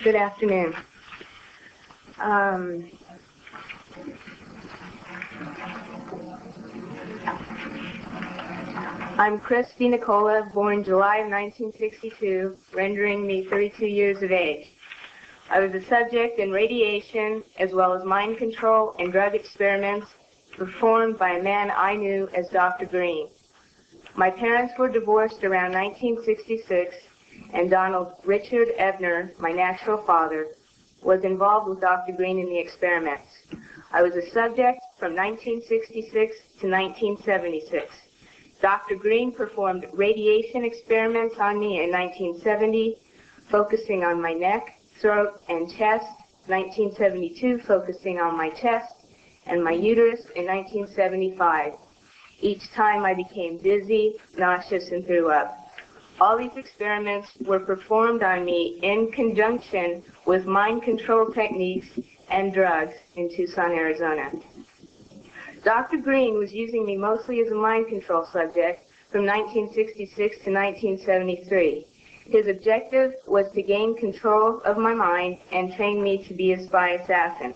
Good afternoon. I'm Chris Denicola, born July of 1962, rendering me 32 years of age. I was a subject in radiation as well as mind control and drug experiments performed by a man I knew as Dr. Green. My parents were divorced around 1966, and Donald Richard Ebner, my natural father, was involved with Dr. Green in the experiments. I was a subject from 1966 to 1976. Dr. Green performed radiation experiments on me in 1970, focusing on my neck, throat, and chest, 1972 focusing on my chest and my uterus in 1975. Each time I became dizzy, nauseous, and threw up. All these experiments were performed on me in conjunction with mind control techniques and drugs in Tucson, Arizona. Dr. Green was using me mostly as a mind control subject from 1966 to 1973. His objective was to gain control of my mind and train me to be a spy assassin.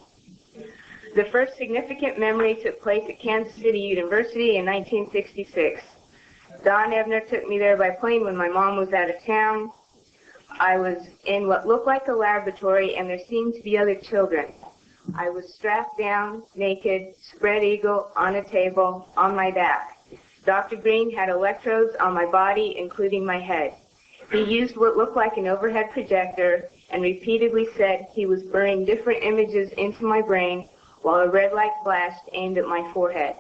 The first significant memory took place at Kansas City University in 1966. Don Ebner took me there by plane when my mom was out of town. I was in what looked like a laboratory, and there seemed to be other children. I was strapped down, naked, spread eagle, on a table, on my back. Dr. Green had electrodes on my body, including my head. He used what looked like an overhead projector and repeatedly said he was burning different images into my brain while a red light flashed aimed at my forehead.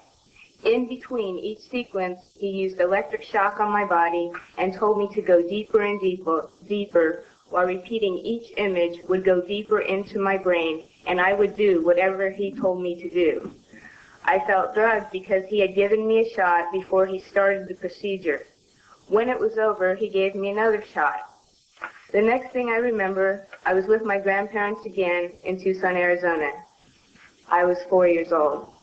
In between each sequence, he used electric shock on my body and told me to go deeper and deeper, while repeating each image would go deeper into my brain, and I would do whatever he told me to do. I felt drugged because he had given me a shot before he started the procedure. When it was over, he gave me another shot. The next thing I remember, I was with my grandparents again in Tucson, Arizona. I was 4 years old.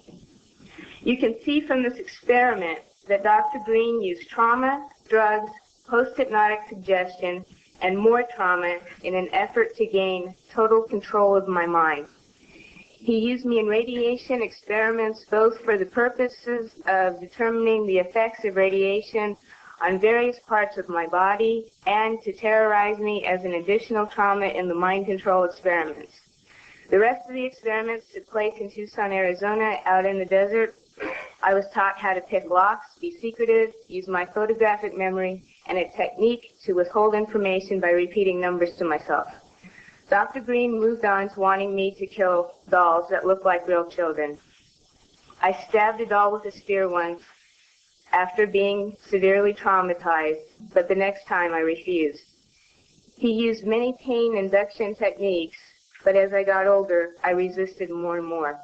You can see from this experiment that Dr. Green used trauma, drugs, post-hypnotic suggestion, and more trauma in an effort to gain total control of my mind. He used me in radiation experiments both for the purposes of determining the effects of radiation on various parts of my body and to terrorize me as an additional trauma in the mind control experiments. The rest of the experiments took place in Tucson, Arizona, out in the desert. I was taught how to pick locks, be secretive, use my photographic memory, and a technique to withhold information by repeating numbers to myself. Dr. Green moved on to wanting me to kill dolls that looked like real children. I stabbed a doll with a spear once after being severely traumatized, but the next time I refused. He used many pain induction techniques, but as I got older, I resisted more and more.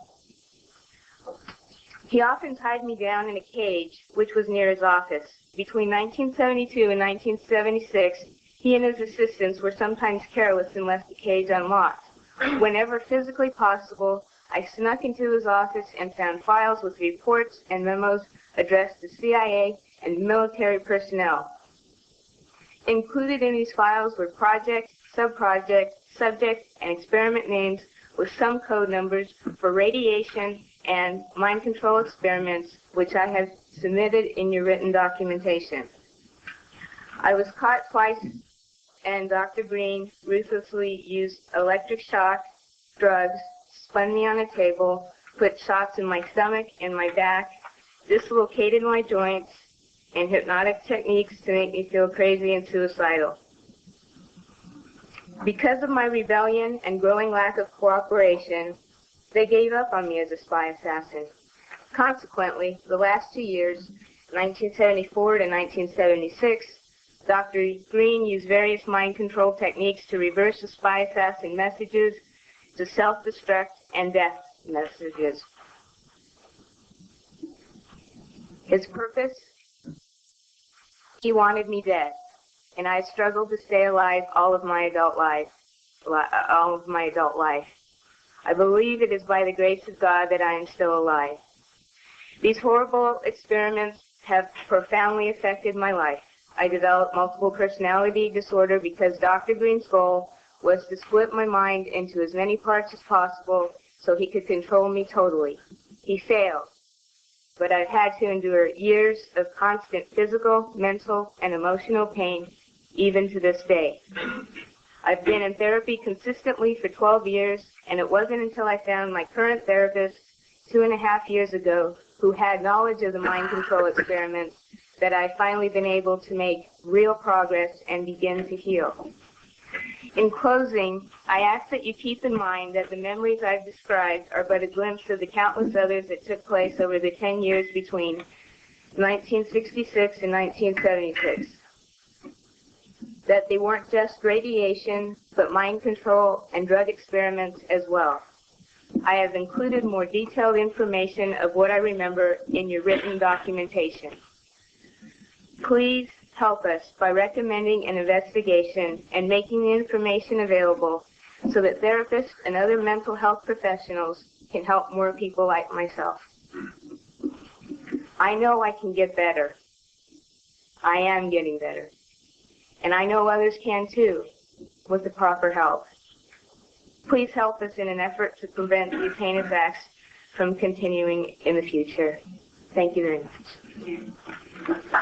He often tied me down in a cage, which was near his office. Between 1972 and 1976, he and his assistants were sometimes careless and left the cage unlocked. Whenever physically possible, I snuck into his office and found files with reports and memos addressed to CIA and military personnel. Included in these files were project, sub-project, subject, and experiment names with some code numbers for radiation and mind control experiments, which I have submitted in your written documentation. I was caught twice, and Dr. Green ruthlessly used electric shock, drugs, spun me on a table, put shots in my stomach and my back, dislocated my joints, and hypnotic techniques to make me feel crazy and suicidal. Because of my rebellion and growing lack of cooperation, they gave up on me as a spy assassin. Consequently, the last 2 years, 1974 to 1976, Dr. Green used various mind control techniques to reverse the spy assassin messages to self-destruct and death messages. His purpose? He wanted me dead, and I struggled to stay alive all of my adult life. I believe it is by the grace of God that I am still alive. These horrible experiments have profoundly affected my life. I developed multiple personality disorder because Dr. Green's goal was to split my mind into as many parts as possible so he could control me totally. He failed, but I've had to endure years of constant physical, mental, and emotional pain, even to this day. I've been in therapy consistently for 12 years, and it wasn't until I found my current therapist 2.5 years ago, who had knowledge of the mind control experiments, that I've finally been able to make real progress and begin to heal. In closing, I ask that you keep in mind that the memories I've described are but a glimpse of the countless others that took place over the 10 years between 1966 and 1976. That they weren't just radiation, but mind control and drug experiments as well. I have included more detailed information of what I remember in your written documentation. Please help us by recommending an investigation and making the information available so that therapists and other mental health professionals can help more people like myself. I know I can get better. I am getting better. And I know others can too, with the proper help. Please help us in an effort to prevent these heinous acts from continuing in the future. Thank you very much.